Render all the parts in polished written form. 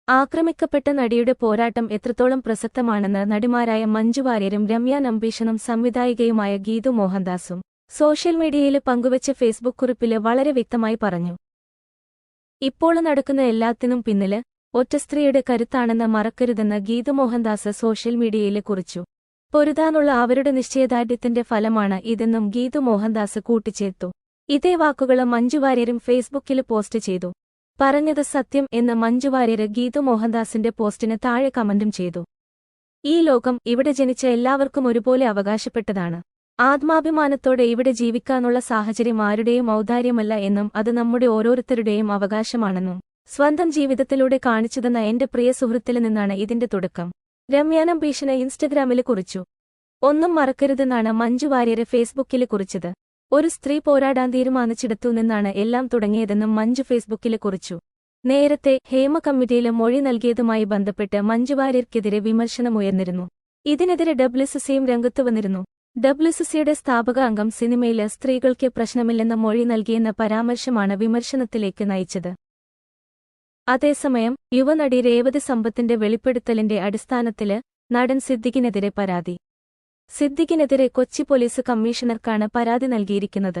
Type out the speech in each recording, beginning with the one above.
ആക്രമിക്കപ്പെട്ട നടിയുടെ പോരാട്ടം എത്രത്തോളം പ്രസക്തമാണെന്ന് നടിമാരായ മഞ്ജു വാര്യരും രമ്യ നമ്പീശനും സംവിധായികയുമായ ഗീതു മോഹൻദാസും സോഷ്യൽ മീഡിയയിൽ പങ്കുവച്ച ഫേസ്ബുക്ക് കുറിപ്പില് വളരെ വ്യക്തമായി പറഞ്ഞു. ഇപ്പോൾ നടക്കുന്ന എല്ലാത്തിനും പിന്നില് ഒറ്റ സ്ത്രീയുടെ കരുത്താണെന്ന് മറക്കരുതെന്ന് ഗീതു മോഹൻദാസ് സോഷ്യൽ മീഡിയയിൽ കുറിച്ചു. പൊരുതാനുള്ള അവരുടെ നിശ്ചയദാർഢ്യത്തിന്റെ ഫലമാണ് ഇതെന്നും ഗീതു മോഹൻദാസ് കൂട്ടിച്ചേർത്തു. ഇതേ വാക്കുകൾ മഞ്ജു വാര്യരും ഫേസ്ബുക്കിൽ പോസ്റ്റ് ചെയ്തു. പറഞ്ഞത് സത്യം എന്ന് മഞ്ജു വാര്യര് ഗീതു മോഹൻദാസിന്റെ പോസ്റ്റിന് താഴെ കമന്റും ചെയ്തു. ഈ ലോകം ഇവിടെ ജനിച്ച എല്ലാവർക്കും ഒരുപോലെ അവകാശപ്പെട്ടതാണ്. ആത്മാഭിമാനത്തോടെ ഇവിടെ ജീവിക്കാനുള്ള സാഹചര്യം ആരുടെയും ഔദാര്യമല്ല എന്നും അത് നമ്മുടെ ഓരോരുത്തരുടെയും അവകാശമാണെന്നും സ്വന്തം ജീവിതത്തിലൂടെ കാണിച്ചുതന്ന എന്റെ പ്രിയ സുഹൃത്തിൽ നിന്നാണ് ഇതിന്റെ തുടക്കം. രമ്യ നമ്പീശന് ഇൻസ്റ്റഗ്രാമിൽ കുറിച്ചു. ഒന്നും മറക്കരുതെന്നാണ് മഞ്ജു വാര്യര് ഫേസ്ബുക്കിൽ കുറിച്ചത്. ഒരു സ്ത്രീ പോരാടാൻ തീരുമാനിച്ചിടത്തു നിന്നാണ് എല്ലാം തുടങ്ങിയതെന്നും മഞ്ജു ഫേസ്ബുക്കിൽ കുറിച്ചു. നേരത്തെ ഹേമ കമ്മിറ്റിയില് മൊഴി നൽകിയതുമായി ബന്ധപ്പെട്ട് മഞ്ജു വാര്യർക്കെതിരെ വിമർശനമുയർന്നിരുന്നു. ഇതിനെതിരെ ഡബ്ല്യുസിസിയും രംഗത്തു വന്നിരുന്നു. ഡബ്ല്യുസിസിയുടെ സ്ഥാപക അംഗം സിനിമയില് സ്ത്രീകൾക്ക് പ്രശ്നമില്ലെന്ന മൊഴി നൽകിയെന്ന പരാമർശമാണ് വിമർശനത്തിലേക്ക് നയിച്ചത്. അതേസമയം യുവനടി രേവതി സമ്പത്തിന്റെ വെളിപ്പെടുത്തലിന്റെ അടിസ്ഥാനത്തില് നടൻ സിദ്ദിഖിനെതിരെ പരാതി. സിദ്ദിഖിനെതിരെ കൊച്ചി പോലീസ് കമ്മീഷണർക്കാണ് പരാതി നൽകിയിരിക്കുന്നത്.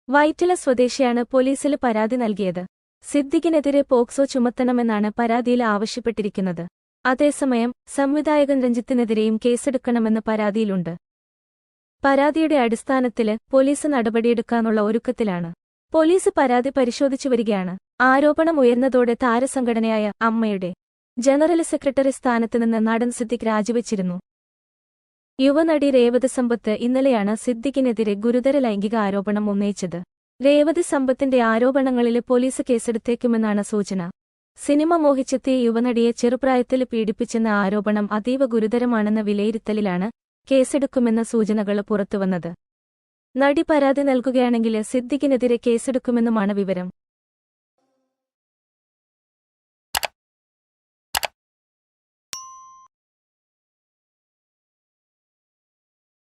വൈറ്റില സ്വദേശിയാണ് പോലീസില് പരാതി നൽകിയത്. സിദ്ദിഖിനെതിരെ പോക്സോ ചുമത്തണമെന്നാണ് പരാതിയിൽ ആവശ്യപ്പെട്ടിരിക്കുന്നത്. അതേസമയം സംവിധായകൻ രഞ്ജിത്തിനെതിരെയും കേസെടുക്കണമെന്ന് പരാതിയിലുണ്ട്. പരാതിയുടെ അടിസ്ഥാനത്തില് പോലീസ് നടപടിയെടുക്കാനുള്ള ഒരുക്കത്തിലാണ്. പോലീസ് പരാതി പരിശോധിച്ചു വരികയാണ്. ആരോപണം ഉയർന്നതോടെ താരസംഘടനയായ അമ്മയുടെ ജനറൽ സെക്രട്ടറി സ്ഥാനത്തുനിന്ന് നടൻ സിദ്ദിഖ് രാജിവെച്ചിരുന്നു. യുവനടി രേവതി സമ്പത്ത് ഇന്നലെയാണ് സിദ്ദിഖിനെതിരെ ഗുരുതര ലൈംഗിക ആരോപണം ഉന്നയിച്ചത്. രേവതി സമ്പത്തിന്റെ ആരോപണങ്ങളില് പോലീസ് കേസെടുത്തേക്കുമെന്നാണ് സൂചന. സിനിമ മോഹിച്ചെത്തിയ യുവനടിയെ ചെറുപ്രായത്തിൽ പീഡിപ്പിച്ചെന്ന ആരോപണം അതീവ ഗുരുതരമാണെന്ന വിലയിരുത്തലിലാണ് കേസെടുക്കുമെന്ന സൂചനകൾ പുറത്തുവന്നത്. നടി പരാതി നൽകുകയാണെങ്കിൽ സിദ്ദിഖിനെതിരെ കേസെടുക്കുമെന്നുമാണ് വിവരം.